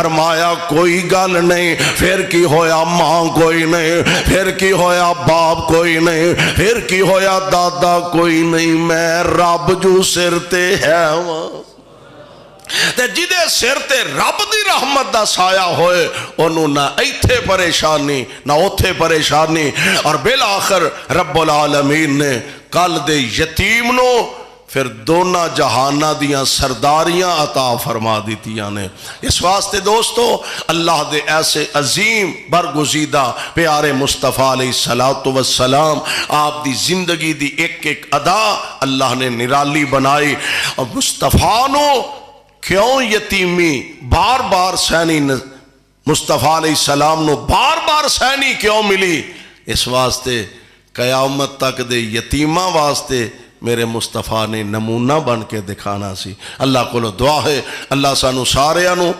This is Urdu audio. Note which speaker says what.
Speaker 1: فرمایا کوئی گل نہیں، پھر کی ہویا ماں کوئی نہیں، پھر کی ہویا باپ کوئی نہیں، پھر کی ہویا دادا کوئی نہیں، میں رب جو سر تے ہے وہاں تے جدے سر تے رب دی رحمت دا سایہ ہوئے انہوں نہ ایتھے پریشانی نہ اوتھے پریشانی، اور بالآخر رب العالمین نے کل دے یتیم نو پھر دونہ جہانہ دیاں سرداریاں عطا فرما دیتیاں نے۔ اس واسطے دوستو اللہ دے ایسے عظیم برگزیدہ پیارے مصطفیٰ علیہ السلام آپ دی زندگی دی ایک ایک ادا اللہ نے نرالی بنائی، اور مصطفیٰ نو کیوں یتیمی بار بار سینی مصطفیٰ علیہ السلام نو بار بار سینی کیوں ملی؟ اس واسطے قیامت تک دے یتیمہ واسطے میرے مصطفیٰ نے نمونہ بن کے دکھانا سی۔ اللہ کو دعا ہے اللہ سانو سارے انو